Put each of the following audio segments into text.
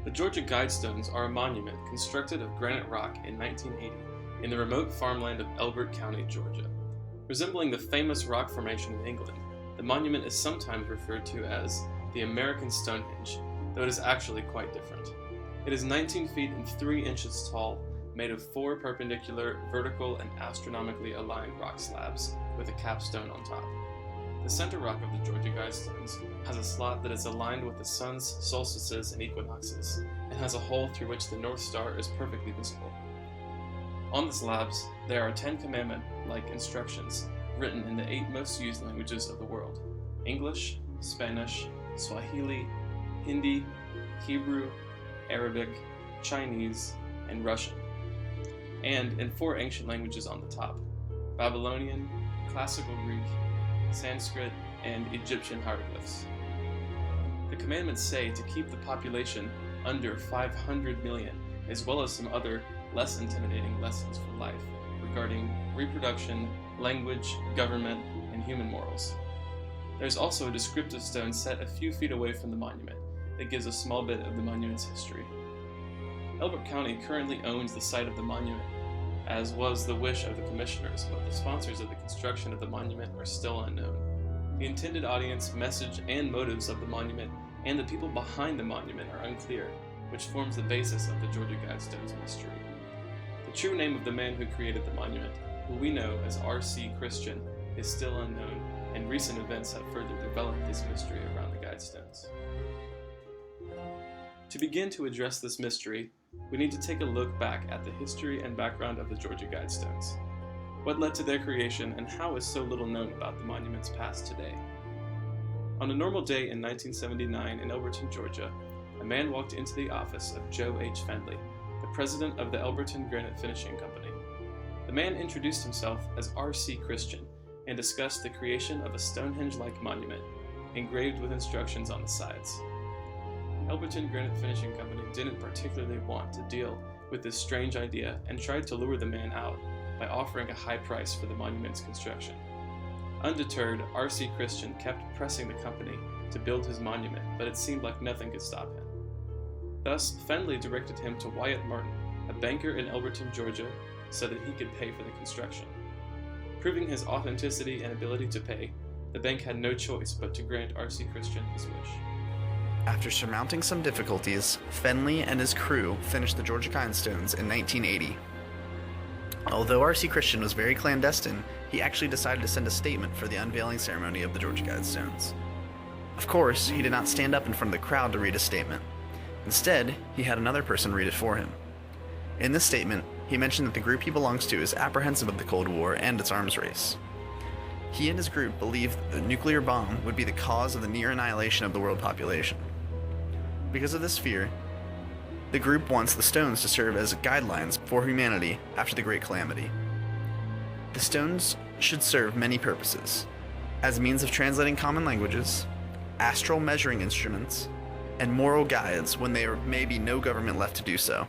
The Georgia Guidestones are a monument constructed of granite rock in 1980 in the remote farmland of Elbert County, Georgia. Resembling the famous rock formation in England, the monument is sometimes referred to as the American Stonehenge, though it is actually quite different. It is 19 feet and 3 inches tall, made of 4 perpendicular, vertical, and astronomically aligned rock slabs with a capstone on top. The center rock of the Georgia Guidestones has a slot that is aligned with the sun's solstices and equinoxes, and has a hole through which the North Star is perfectly visible. On the slabs, there are 10 commandment-like instructions written in the 8 most used languages of the world: English, Spanish, Swahili, Hindi, Hebrew, Arabic, Chinese, and Russian, and in 4 ancient languages on the top: Babylonian, Classical Greek, Sanskrit, and Egyptian hieroglyphs. The commandments say to keep the population under 500 million, as well as some other less intimidating lessons for life regarding reproduction, language, government, and human morals. There's also a descriptive stone set a few feet away from the monument that gives a small bit of the monument's history. Elbert County currently owns the site of the monument, as was the wish of the commissioners, but the sponsors of the construction of the monument are still unknown. The intended audience, message, and motives of the monument and the people behind the monument are unclear, which forms the basis of the Georgia Guidestones mystery. The true name of the man who created the monument, who we know as R.C. Christian, is still unknown, and recent events have further developed this mystery around the Guidestones. To begin to address this mystery, we need to take a look back at the history and background of the Georgia Guidestones. What led to their creation, and how is so little known about the monument's past today? On a normal day in 1979 in Elberton, Georgia, a man walked into the office of Joe H. Fendley, the president of the Elberton Granite Finishing Company. The man introduced himself as R.C. Christian and discussed the creation of a Stonehenge-like monument, engraved with instructions on the sides. Elberton Granite Finishing Company didn't particularly want to deal with this strange idea and tried to lure the man out by offering a high price for the monument's construction. Undeterred, R.C. Christian kept pressing the company to build his monument, but it seemed like nothing could stop him. Thus, Fendley directed him to Wyatt Martin, a banker in Elberton, Georgia, so that he could pay for the construction. Proving his authenticity and ability to pay, the bank had no choice but to grant R.C. Christian his wish. After surmounting some difficulties, Fendley and his crew finished the Georgia Guidestones in 1980. Although R.C. Christian was very clandestine, he actually decided to send a statement for the unveiling ceremony of the Georgia Guidestones. Of course, he did not stand up in front of the crowd to read a statement. Instead, he had another person read it for him. In this statement, he mentioned that the group he belongs to is apprehensive of the Cold War and its arms race. He and his group believed that the nuclear bomb would be the cause of the near annihilation of the world population. Because of this fear, the group wants the stones to serve as guidelines for humanity after the Great Calamity. The stones should serve many purposes, as means of translating common languages, astral measuring instruments, and moral guides when there may be no government left to do so.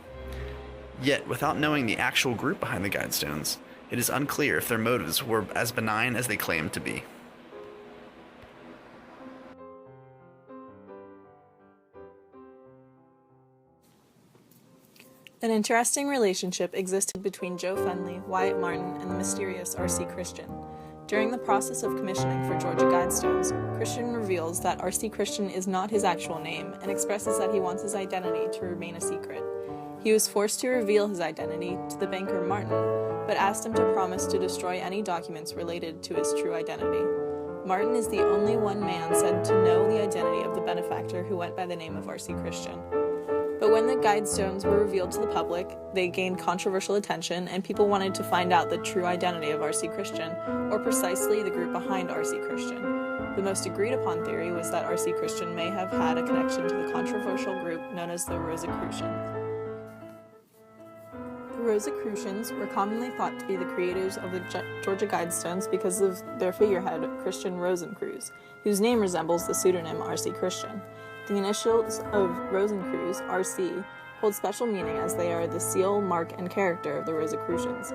Yet, without knowing the actual group behind the Guidestones, it is unclear if their motives were as benign as they claimed to be. An interesting relationship existed between Joe Fendley, Wyatt Martin, and the mysterious R.C. Christian. During the process of commissioning for Georgia Guidestones, Christian reveals that R.C. Christian is not his actual name and expresses that he wants his identity to remain a secret. He was forced to reveal his identity to the banker Martin, but asked him to promise to destroy any documents related to his true identity. Martin is the only one man said to know the identity of the benefactor who went by the name of R.C. Christian. But when the Guidestones were revealed to the public, they gained controversial attention, and people wanted to find out the true identity of R.C. Christian, or precisely the group behind R.C. Christian. The most agreed upon theory was that R.C. Christian may have had a connection to the controversial group known as the Rosicrucians. The Rosicrucians were commonly thought to be the creators of the Georgia Guidestones because of their figurehead, Christian Rosencreuz, whose name resembles the pseudonym R.C. Christian. The initials of Rosencreuz, R.C., hold special meaning as they are the seal, mark, and character of the Rosicrucians.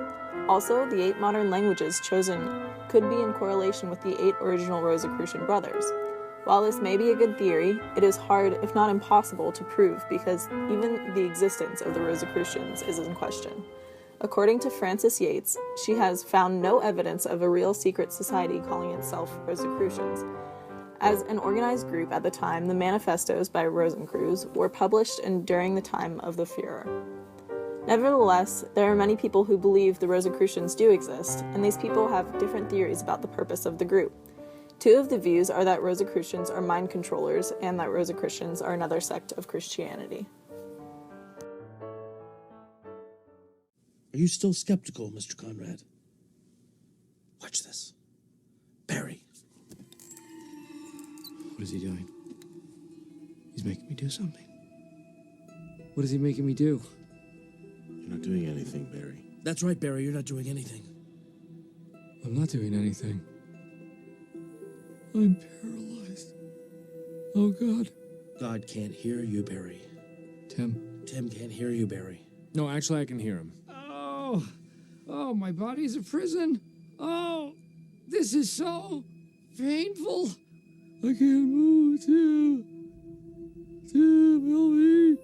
Also, the 8 modern languages chosen could be in correlation with the 8 original Rosicrucian brothers. While this may be a good theory, it is hard, if not impossible, to prove because even the existence of the Rosicrucians is in question. According to Frances Yates, she has found no evidence of a real secret society calling itself Rosicrucians. As an organized group at the time, the manifestos by Rosencreutz were published during the time of the Furor. Nevertheless, there are many people who believe the Rosicrucians do exist, and these people have different theories about the purpose of the group. Two of the views are that Rosicrucians are mind controllers and that Rosicrucians are another sect of Christianity. Are you still skeptical, Mr. Conrad? Watch this. Barry. What is he doing? He's making me do something. What is he making me do? You're not doing anything, Barry. That's right, Barry. You're not doing anything. I'm not doing anything. I'm paralyzed. Oh, God. God can't hear you, Barry. Tim? Tim can't hear you, Barry. No, actually, I can hear him. Oh, my body's a prison. Oh, this is so painful. I can't move, Tim. Tim, help me.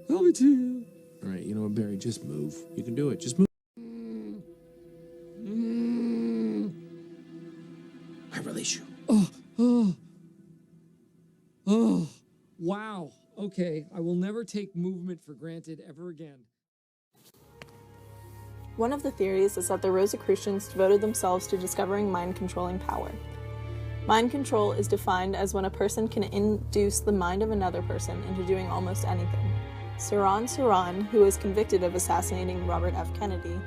Help me, Tim. All right, you know what, Barry? Just move. You can do it. Just move. I release you. Oh, wow. Okay, I will never take movement for granted ever again. One of the theories is that the Rosicrucians devoted themselves to discovering mind-controlling power. Mind control is defined as when a person can induce the mind of another person into doing almost anything. Saran, who was convicted of assassinating Robert F. Kennedy,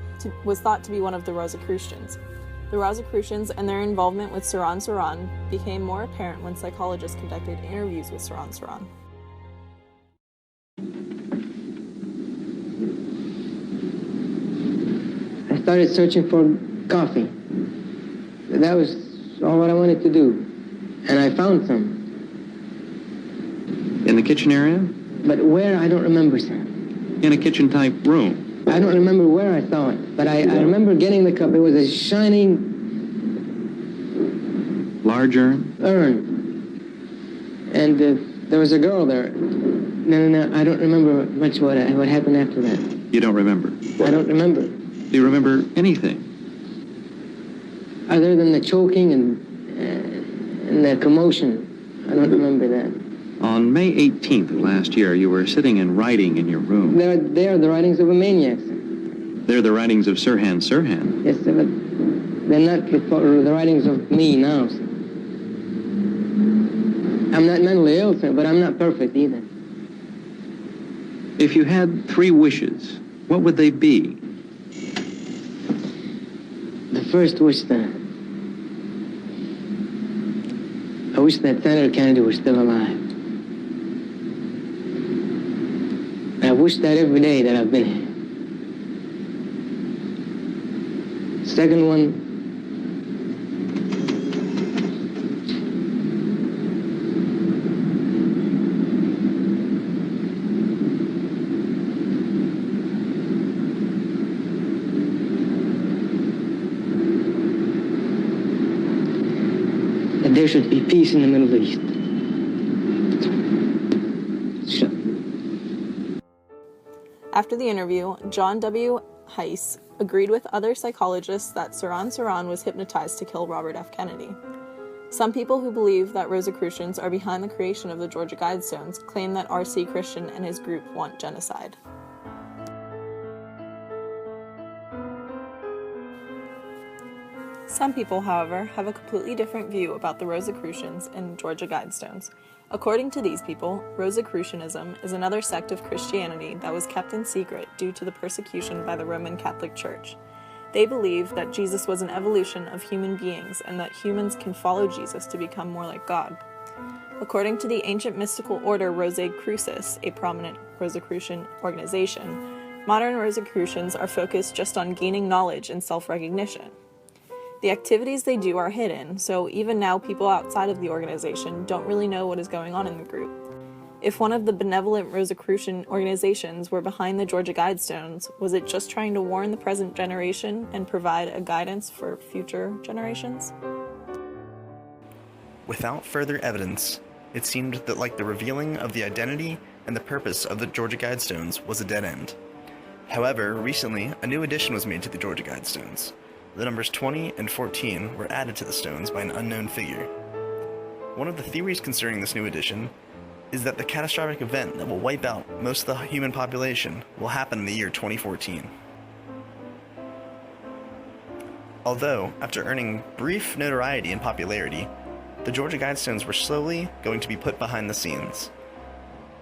was thought to be one of the Rosicrucians. The Rosicrucians and their involvement with Saran became more apparent when psychologists conducted interviews with Saran. I started searching for coffee. That was all what I wanted to do. And I found some. In the kitchen area? But where, I don't remember, sir. In a kitchen-type room? I don't remember where I saw it, but I remember getting the cup. It was a shining... Large urn? Urn. And there was a girl there. No, I don't remember much what happened after that. You don't remember? I don't remember. Do you remember anything? Other than the choking and the commotion. I don't remember that. On May 18th of last year, you were sitting and writing in your room. They are the writings of a maniac, sir. They're the writings of Sirhan Sirhan. Yes, sir, but they're not the writings of me now, sir. I'm not mentally ill, sir, but I'm not perfect either. If you had 3 wishes, what would they be? The first wish, sir. I wish that Senator Kennedy was still alive. I wish that every day that I've been here. Second one, that there should be peace in the Middle East. Sure. After the interview, John W. Heiss agreed with other psychologists that Saran was hypnotized to kill Robert F. Kennedy. Some people who believe that Rosicrucians are behind the creation of the Georgia Guidestones claim that R.C. Christian and his group want genocide. Some people, however, have a completely different view about the Rosicrucians and Georgia Guidestones. According to these people, Rosicrucianism is another sect of Christianity that was kept in secret due to the persecution by the Roman Catholic Church. They believe that Jesus was an evolution of human beings and that humans can follow Jesus to become more like God. According to the ancient mystical order Rosicrucis, a prominent Rosicrucian organization, modern Rosicrucians are focused just on gaining knowledge and self-recognition. The activities they do are hidden, so even now people outside of the organization don't really know what is going on in the group. If one of the benevolent Rosicrucian organizations were behind the Georgia Guidestones, was it just trying to warn the present generation and provide a guidance for future generations? Without further evidence, it seemed that like the revealing of the identity and the purpose of the Georgia Guidestones was a dead end. However, recently, a new addition was made to the Georgia Guidestones. The numbers 20 and 14 were added to the stones by an unknown figure. One of the theories concerning this new addition is that the catastrophic event that will wipe out most of the human population will happen in the year 2014. Although, after earning brief notoriety and popularity, the Georgia Guidestones were slowly going to be put behind the scenes.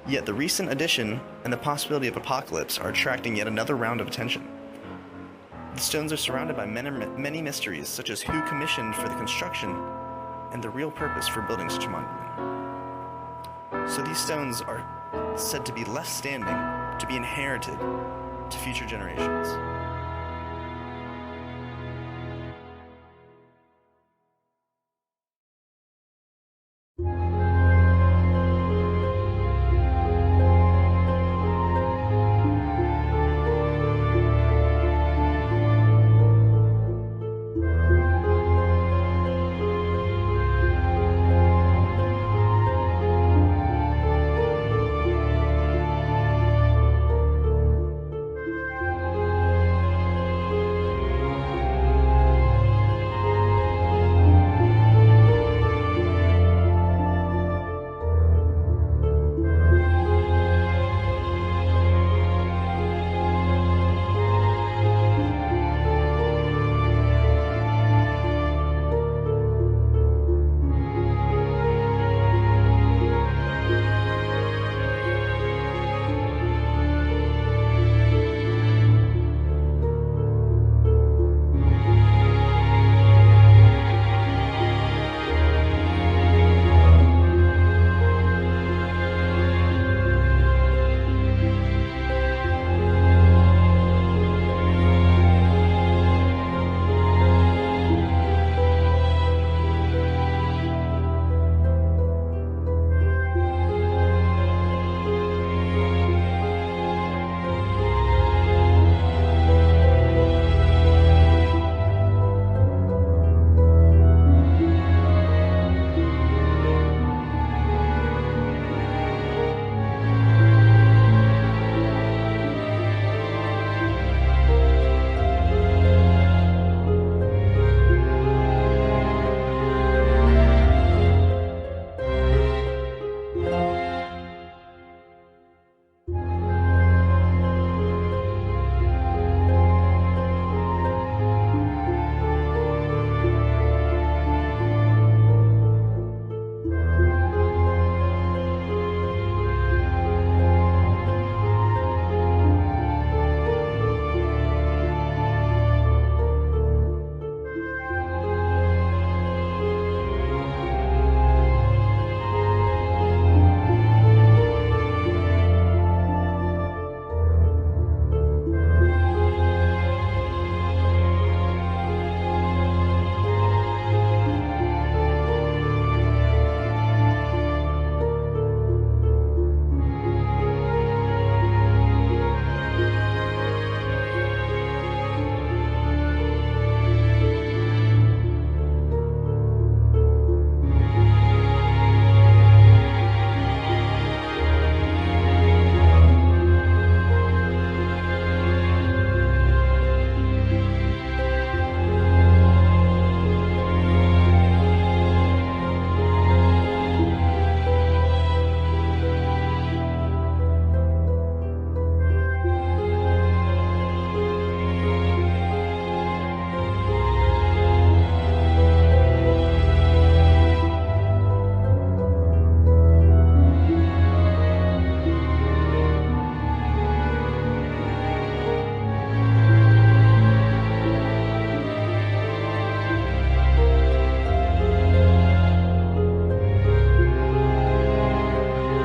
Yet the recent addition and the possibility of apocalypse are attracting yet another round of attention. The stones are surrounded by many mysteries, such as who commissioned for the construction and the real purpose for building such a monument. So these stones are said to be left standing, to be inherited to future generations.